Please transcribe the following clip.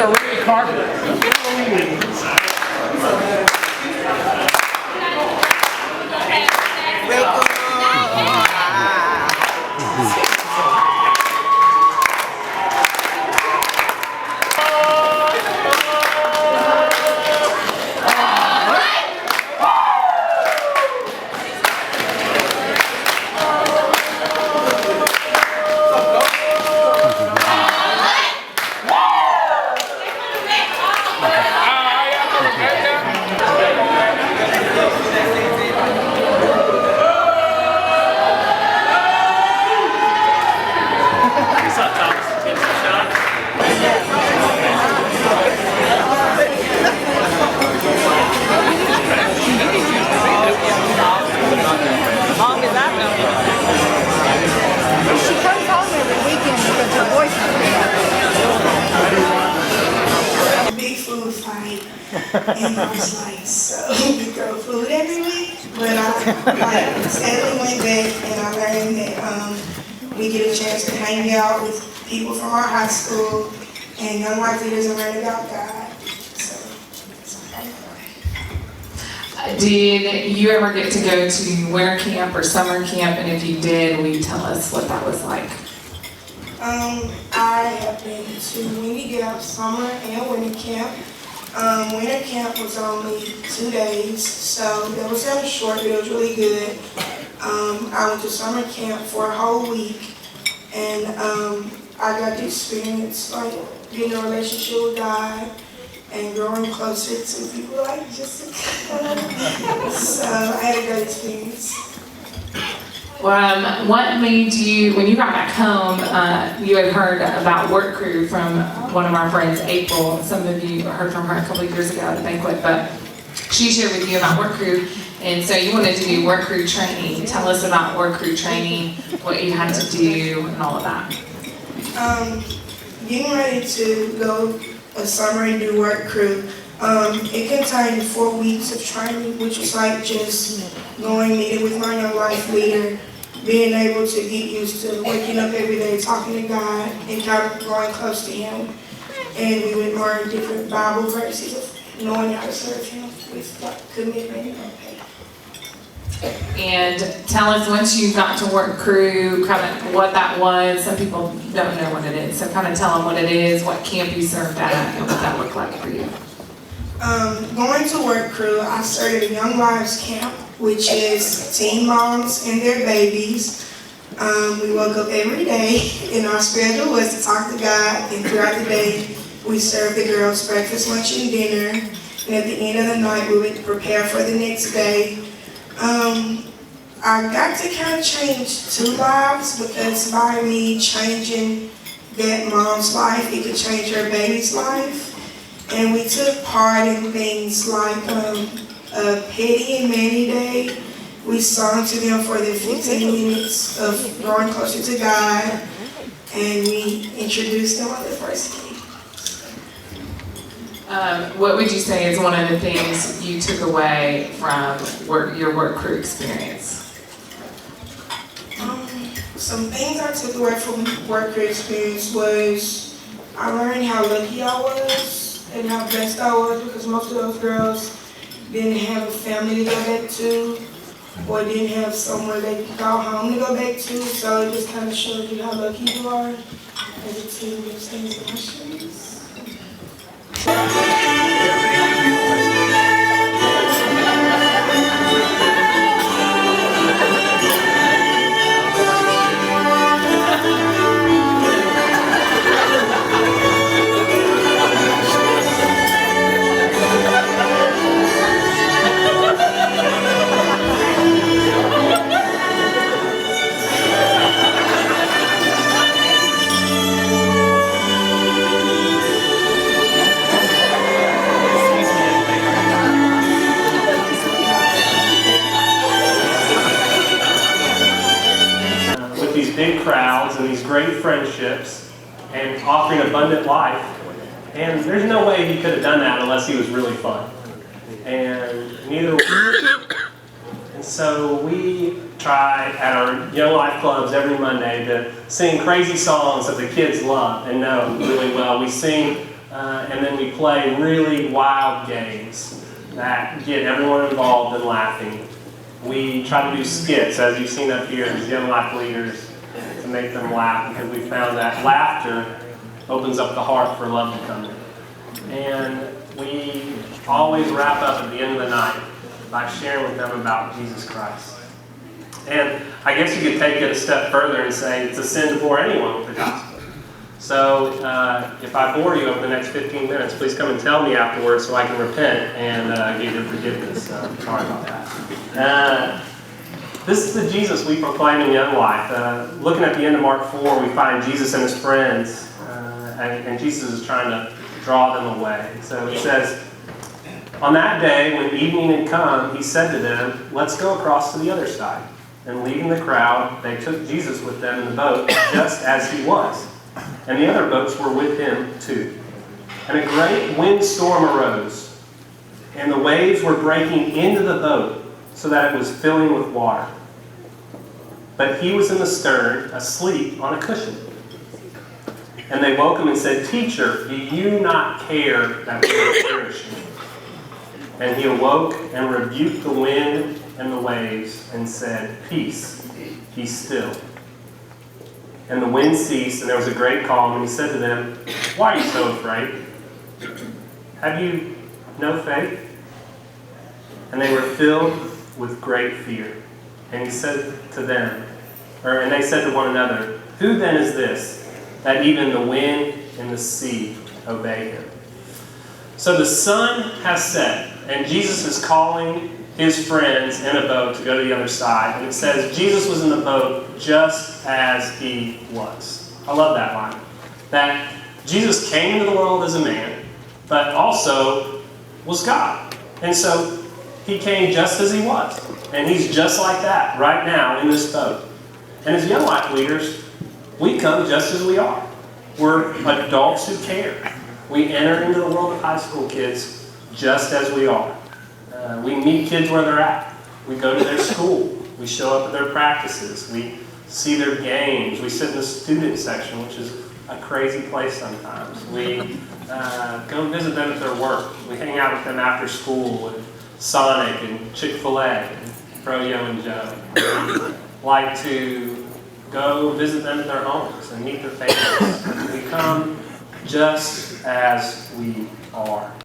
red carpet. And I was like, so we throw food every week, but I sadly went back and I learned that we get a chance to hang out with people from our high school and young life leaders and learn about God. Did you ever get to go to winter camp or summer camp? And if you did, will you tell us what that was like? I have been to Windy Gap summer and winter camp. Winter camp was only 2 days, so that was kind of short, but it was really good. I went to summer camp for a whole week, and I got to experience like getting a relationship with God and growing closer to people like Jessica. So I had a great experience. What made you, when you got back home, you had heard about Work Crew from one of our friends, April. Some of you heard from her a couple of years ago at the banquet, but she shared with you about Work Crew, and so you wanted to do Work Crew training. Tell us about Work Crew training, what you had to do, and all of that. Getting ready to go a summer and do Work Crew. It contained 4 weeks of training, which was like just going, meeting with my young life leader, being able to get used to waking up every day, talking to God, and kind of growing close to Him. And we would learn different Bible verses of knowing how to serve Him with like commitment and faith. And tell us, once you got to Work Crew, kind of what that was. Some people don't know what it is, so kind of tell them what it is, what camp you served at, and what that looked like for you. Going to Work Crew, I started a Young Lives Camp, which is teen moms and their babies. We woke up every day, and our schedule was to talk to God, and throughout the day, we served the girls breakfast, lunch, and dinner. And at the end of the night, we would prepare for the next day. I got to kind of change 2 lives, because by me changing that mom's life, it could change her baby's life. And we took part in things like Petty and Manny Day. We sung to them for their 15 minutes of growing closer to God, and we introduced them on their first day. What would you say is one of the things you took away from your Work Crew experience? Some things I took away from Work Crew experience was I learned how lucky I was and how blessed I was, because most of those girls didn't have a family to go back to, or didn't have somewhere they could call home to go back to, so it just kind of shows you how lucky you are as a team gives things in my shoes. Big crowds and these great friendships and offering abundant life, and there's no way he could have done that unless he was really fun, and neither and so we try at our Young Life clubs every Monday to sing crazy songs that the kids love and know really well. We sing and then we play really wild games that get everyone involved and laughing. We try to do skits, as you've seen up here, as young life leaders, to make them laugh, because we found that laughter opens up the heart for love to come in. And we always wrap up at the end of the night by sharing with them about Jesus Christ. And I guess you could take it a step further and say it's a sin to bore anyone with the gospel. So if I bore you over the next 15 minutes, please come and tell me afterwards so I can repent and get your forgiveness. Sorry about that. This is the Jesus we proclaim in Young Life. Looking at the end of Mark 4, we find Jesus and his friends, and Jesus is trying to draw them away. So it says, on that day, when evening had come, he said to them, let's go across to the other side. And leaving the crowd, they took Jesus with them in the boat, just as he was. And the other boats were with him too. And a great windstorm arose, and the waves were breaking into the boat, so that it was filling with water. But he was in the stern, asleep on a cushion. And they woke him and said, Teacher, do you not care that we are perishing? And he awoke and rebuked the wind and the waves and said, Peace, be still. And the wind ceased, and there was a great calm. And he said to them, Why are you so afraid? Have you no faith? And they were filled with great fear. And he said to them, and they said to one another, Who then is this, that even the wind and the sea obey him? So the sun has set, and Jesus is calling his friends in a boat to go to the other side. And it says Jesus was in the boat just as he was. I love that line. That Jesus came into the world as a man, but also was God. And so he came just as he was. And he's just like that right now in this boat. And as Young Life leaders, we come just as we are. We're adults who care. We enter into the world of high school kids just as we are. We meet kids where they're at. We go to their school. We show up at their practices. We see their games. We sit in the student section, which is a crazy place sometimes. We go visit them at their work. We hang out with them after school with Sonic and Chick-fil-A and Froyo and Joe. We like to go visit them at their homes and meet their families. We come just as we are.